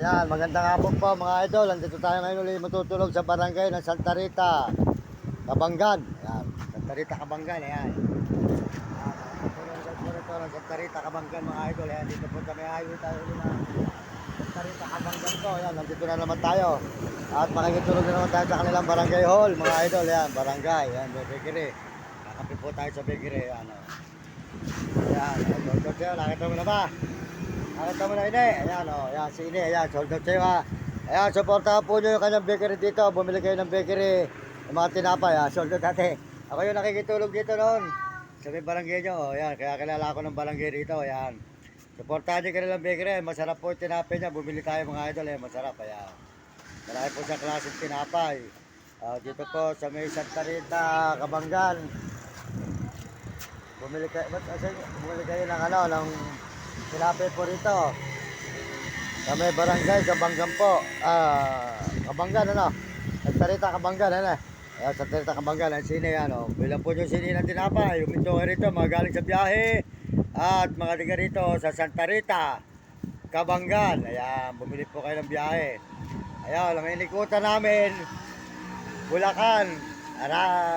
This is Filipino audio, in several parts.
Yan, magandang hapon po mga idol. Andito tayo ngayon ulit matutulog sa barangay ng Santa Rita, Kabanggan. Yan, Santa Rita, Kabanggan. Ayan. Matutulog po rito ng Santa Rita, Kabanggan mga idol. Ayan, dito po kami highway tayo ulit ng Santa Rita, Kabanggan po. Ayan, nandito na naman tayo. At makikitulog na naman tayo sa kanilang barangay hall mga idol. Ayan, barangay. Ayan, bakery. Kakape po tayo sa bakery. Ayan, ayan, nakita mo na ba? Nakita mo na ini, ayan o, ayan si ini, ayan, sold out sa'yo ha. Ayan, supportahan po nyo yung kanyang bakery dito, bumili kayo ng bakery, ng mga tinapay ha, sold out dati. Ako yung nakikitulog dito noon, sa may barangay nyo, ayan, kaya kilala ako ng barangay dito, ayan. Supportahan nyo kanilang bakery, masarap po yung tinapay niya, bumili tayo mga idol, masarap, ayan. Marami po sa klaseng tinapay. Dito po sa may Santa Rita, Kabanggan. Bumili kayo ng ano, ng tinapay po rito. Sa may barangay, Kabanggan po. Kabanggan, ano? Santa Rita, Kabanggan, ano? Santa Rita, Kabanggan, ang sine, ano? Bilang po yung sine ng tinapay. Uminto ka rito, mga galing sa biyahe. At mga tiga rito sa Santa Rita, Kabanggan. Ayan, bumili po kayo ng biyahe. Ayan, ang inikutan namin, Bulacan,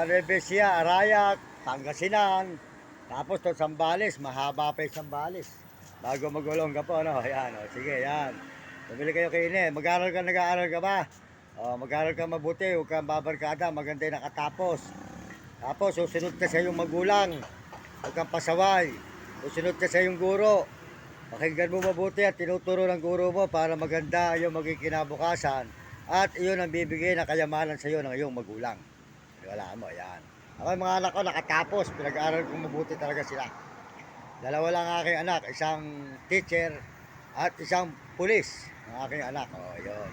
Rebesia, Arayat, Pangasinan, tapos to Sambales, mahaba pa yung Sambales. Bago magulong ka po, no? Ayan, o. Sige, ayan. Bumili kayo kayo ni. Mag-aaral ka, nag-aaral ka ba? O, mag-aaral ka mabuti, huwag kang babarkada, maganda yung nakatapos. Tapos, susunod ka sa iyong magulang. Huwag kang pasaway. Susunod ka sa iyong guro. Pakinggan mo mabuti at tinuturo ng guro mo para maganda yung maging kinabukasan. At iyon ang bibigay na kayamanan sa iyo ng iyong magulang. Wala mo, ayan. Ako yung mga anak ko nakatapos, pinag-aaral kong mabuti talaga sila. Dalawa lang aking anak, isang teacher at isang pulis ang aking anak. O, yun.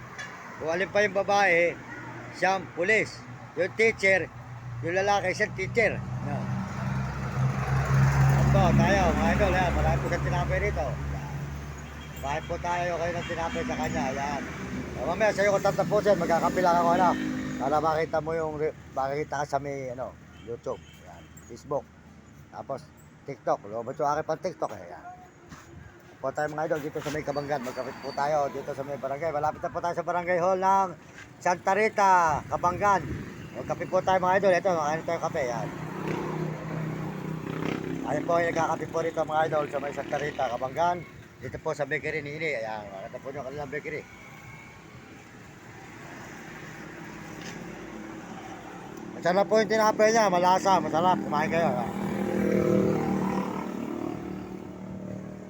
Kung alin pa yung babae, siyang pulis. Yung teacher, yung lalaki, isang teacher. No. Ito, tayo, mga idol, yan. Marami po sa tinapay rito. Bakit po tayo kayo ng tinapay sa kanya, yan. O, mamaya sa'yo ko tatapusin, magkakapilang ako, ano. Para makita mo yung, makikita ka sa may, ano, YouTube, yan. Facebook. Tapos, TikTok. Lumabas yung aking pang TikTok, yan. Po tayo mga idol dito sa may Kabanggan. Magkapit po tayo dito sa may barangay. Malapit na po tayo sa barangay hall ng Santa Rita, Kabanggan. Magkapit po tayo mga idol. Ito, makain tayo kape, yan. Ayun po, yung nagkakape po rito mga idol sa may Santa Rita, Kabanggan. Dito po sa bakery ni Ini. Ayan, makita po nyo kanilang bakery. Masarap po yung tinapay niya, malasa, masarap. Kumain kayo.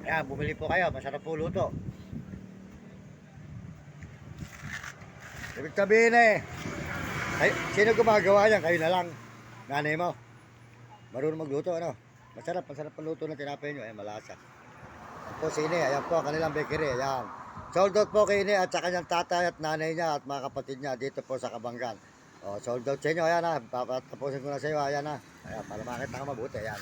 Ayan, bumili po kayo, masarap po luto. Ibig sabihin sino gumagawa yan? Kayo na lang. Nanay mo. Marunong magluto, ano? Masarap ang luto ng tinapay nyo. Ayan, malasa. Ayan po si Ini, ayan po, kanilang bakery. Ayan. Sold out po kay Ini at sa kanyang tatay at nanay niya at mga kapatid niya dito po sa Kabanggan. O, sold out sa inyo. Ayan na. Papatapusin ko na sa iyo. Ayan na. Ayan, para makita ka mabuti. Ayan.